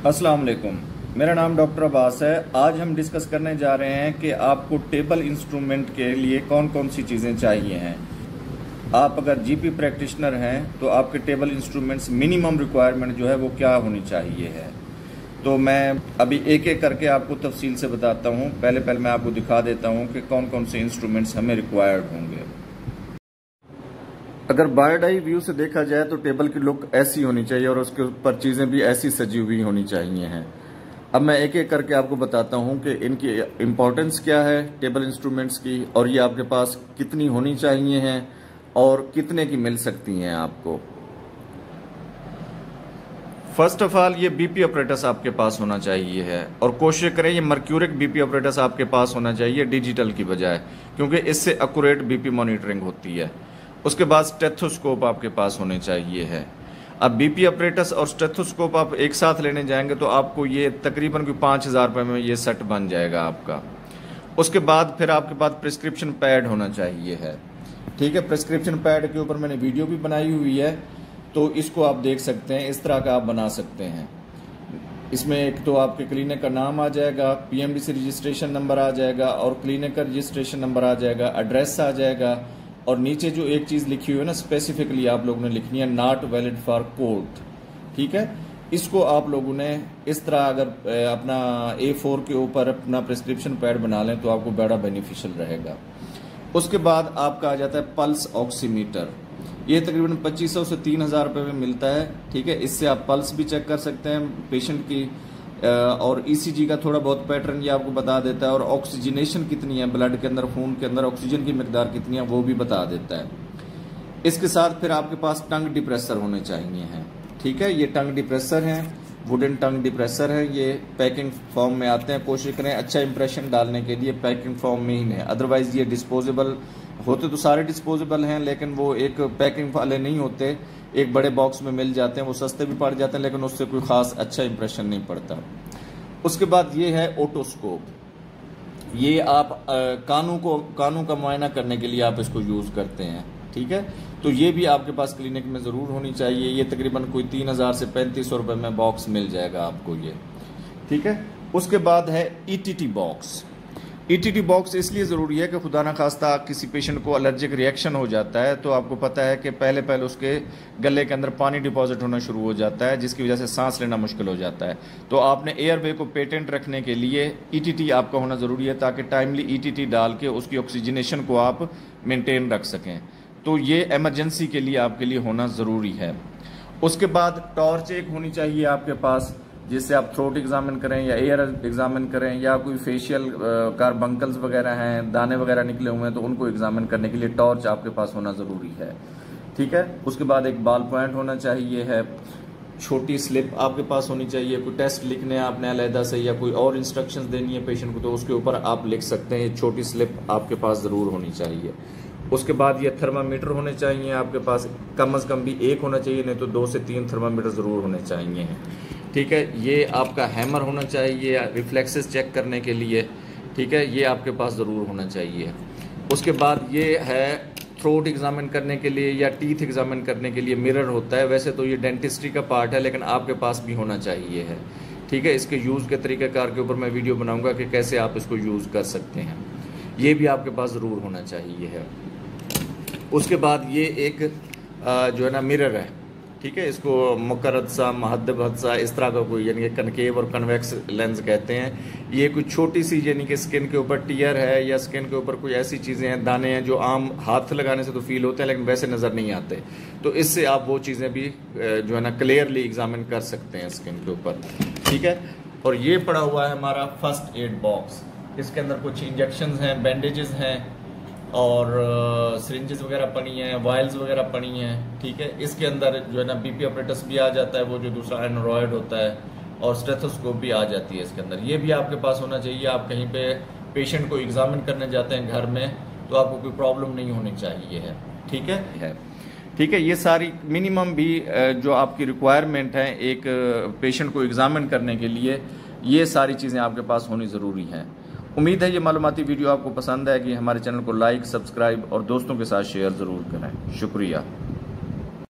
अस्सलाम वालेकुम। मेरा नाम डॉक्टर अब्बास है। आज हम डिस्कस करने जा रहे हैं कि आपको टेबल इंस्ट्रूमेंट के लिए कौन कौन सी चीज़ें चाहिए हैं। आप अगर जीपी प्रैक्टिशनर हैं तो आपके टेबल इंस्ट्रूमेंट्स मिनिमम रिक्वायरमेंट जो है वो क्या होनी चाहिए है। तो मैं अभी एक एक करके आपको तफसील से बताता हूँ। पहले मैं आपको दिखा देता हूँ कि कौन कौन से इंस्ट्रूमेंट्स हमें रिक्वायर्ड होंगे। अगर बायर्ड आई व्यू से देखा जाए तो टेबल की लुक ऐसी होनी चाहिए और उसके ऊपर चीज़ें भी ऐसी सजी हुई होनी चाहिए हैं। अब मैं एक एक करके आपको बताता हूं कि इनकी इम्पोर्टेंस क्या है टेबल इंस्ट्रूमेंट्स की, और ये आपके पास कितनी होनी चाहिए हैं और कितने की मिल सकती हैं आपको। फर्स्ट ऑफ ऑल ये बीपी ऑपरेटर्स आपके पास होना चाहिए है, और कोशिश करें ये मर्क्यूरिक बीपी ऑपरेटर्स आपके पास होना चाहिए डिजिटल की बजाय, क्योंकि इससे एक्यूरेट बीपी मॉनिटरिंग होती है। उसके बाद स्टेथोस्कोप आपके पास होने चाहिए है। अब बीपी ऑपरेटर्स और स्टेथोस्कोप आप एक साथ लेने जाएंगे तो आपको ये तकरीबन कोई 5,000 रुपये में ये सेट बन जाएगा आपका। उसके बाद फिर आपके पास प्रिस्क्रिप्शन पैड होना चाहिए है। ठीक है, प्रिस्क्रिप्शन पैड के ऊपर मैंने वीडियो भी बनाई हुई है, तो इसको आप देख सकते हैं। इस तरह का आप बना सकते हैं। इसमें एक तो आपके क्लिनिक का नाम आ जाएगा, पीएमडीसी रजिस्ट्रेशन नंबर आ जाएगा और क्लिनिक का रजिस्ट्रेशन नंबर आ जाएगा, एड्रेस आ जाएगा, और नीचे जो एक चीज लिखी हुई है ना, स्पेसिफिकली आप लोगों ने लिखनी है नॉट वैलिड फॉर कोर्ट। ठीक है, इसको आप लोगों ने इस तरह अगर अपना A4 के ऊपर अपना प्रिस्क्रिप्शन पैड बना लें तो आपको बड़ा बेनिफिशियल रहेगा। उसके बाद आपका आ जाता है पल्स ऑक्सीमीटर। ये तकरीबन 2500 से 3,000 रुपये में मिलता है। ठीक है, इससे आप पल्स भी चेक कर सकते हैं पेशेंट की, और ईसीजी का थोड़ा बहुत पैटर्न ये आपको बता देता है, और ऑक्सीजनेशन कितनी है ब्लड के अंदर, खून के अंदर ऑक्सीजन की मिकदार कितनी है वो भी बता देता है। इसके साथ फिर आपके पास टंग डिप्रेसर होने चाहिए हैं। ठीक है, ये टंग डिप्रेसर हैं, वुडन टंग डिप्रेसर है, ये पैकिंग फॉर्म में आते हैं। कोशिश करें अच्छा इंप्रेशन डालने के लिए पैकिंग फॉर्म में ही लें, अदरवाइज ये डिस्पोजेबल होते तो सारे डिस्पोजेबल हैं, लेकिन वो एक पैकिंग वाले नहीं होते, एक बड़े बॉक्स में मिल जाते हैं, वो सस्ते भी पड़ जाते हैं, लेकिन उससे कोई खास अच्छा इंप्रेशन नहीं पड़ता। उसके बाद ये है ओटोस्कोप। ये आप कानों का मुआयना करने के लिए आप इसको यूज करते हैं। ठीक है, तो ये भी आपके पास क्लिनिक में जरूर होनी चाहिए। ये तकरीबन कोई 3,000 से 3,500 रुपए में बॉक्स मिल जाएगा आपको ये। ठीक है, उसके बाद है ईटीटी बॉक्स। ईटीटी बॉक्स इसलिए ज़रूरी है कि खुदा न खास्ता किसी पेशेंट को एलर्जिक रिएक्शन हो जाता है तो आपको पता है कि पहले उसके गले के अंदर पानी डिपॉजिट होना शुरू हो जाता है, जिसकी वजह से सांस लेना मुश्किल हो जाता है। तो आपने एयरवे को पेटेंट रखने के लिए ईटीटी आपका होना ज़रूरी है, ताकि टाइमली ईटीटी डाल के उसकी ऑक्सीजनेशन को आप मेनटेन रख सकें। तो ये एमरजेंसी के लिए आपके लिए होना ज़रूरी है। उसके बाद टॉर्च एक होनी चाहिए आपके पास, जिससे आप थ्रोट एग्जामिन करें या एयर एग्जामिन करें, या कोई फेशियल कार्बंकल्स वगैरह हैं, दाने वगैरह निकले हुए हैं तो उनको एग्जामिन करने के लिए टॉर्च आपके पास होना ज़रूरी है। ठीक है, उसके बाद एक बॉल पॉइंट होना चाहिए है, छोटी स्लिप आपके पास होनी चाहिए। कोई टेस्ट लिखने आपने अलहदा से या कोई और इंस्ट्रक्शंस देनी है पेशेंट को तो उसके ऊपर आप लिख सकते हैं। छोटी स्लिप आपके पास ज़रूर होनी चाहिए। उसके बाद ये थर्मामीटर होने चाहिए आपके पास, कम से कम भी एक होना चाहिए, नहीं तो 2 से 3 थर्मामीटर ज़रूर होने चाहिए। ठीक है, ये आपका हैमर होना चाहिए रिफ्लेक्सेस चेक करने के लिए। ठीक है, ये आपके पास ज़रूर होना चाहिए। उसके बाद ये है थ्रोट एग्जामिन करने के लिए या टीथ एग्जामिन करने के लिए मिरर होता है। वैसे तो ये डेंटिस्ट्री का पार्ट है, लेकिन आपके पास भी होना चाहिए है। ठीक है, इसके यूज़ के तरीक़ाकार के ऊपर मैं वीडियो बनाऊंगा कि कैसे आप इसको यूज़ कर सकते हैं। ये भी आपके पास ज़रूर होना चाहिए है। उसके बाद ये एक जो है ना मिरर है। ठीक है, इसको मुकर्रद सा, महद्दब सा, इस तरह का कोई, यानी कि कनकेव और कन्वेक्स लेंस कहते हैं। ये कुछ छोटी सी, यानी कि स्किन के ऊपर टीयर है या स्किन के ऊपर कोई ऐसी चीज़ें हैं, दाने हैं जो आम हाथ लगाने से तो फील होते हैं लेकिन वैसे नज़र नहीं आते, तो इससे आप वो चीज़ें भी जो है ना क्लियरली एग्जामिन कर सकते हैं स्किन के ऊपर। ठीक है, और ये पड़ा हुआ है हमारा फर्स्ट एड बॉक्स। इसके अंदर कुछ इंजेक्शन हैं, बैंडेजेस हैं और सिरिंजेस वगैरह पड़ी हैं, वायल्स वगैरह पड़ी हैं। ठीक है, इसके अंदर जो है ना बीपी ऑपरेटर्स भी आ जाता है, वो जो दूसरा एंड्रॉयड होता है, और स्टेथोस्कोप भी आ जाती है इसके अंदर। ये भी आपके पास होना चाहिए। आप कहीं पे पेशेंट को एग्जामिन करने जाते हैं घर में तो आपको कोई प्रॉब्लम नहीं होनी चाहिए है। ठीक है, ठीक है, ये सारी मिनिमम भी जो आपकी रिक्वायरमेंट है एक पेशेंट को एग्जामिन करने के लिए, ये सारी चीज़ें आपके पास होनी ज़रूरी हैं। उम्मीद है ये मालूमाती वीडियो आपको पसंद आएगी। हमारे चैनल को लाइक, सब्सक्राइब और दोस्तों के साथ शेयर ज़रूर करें। शुक्रिया।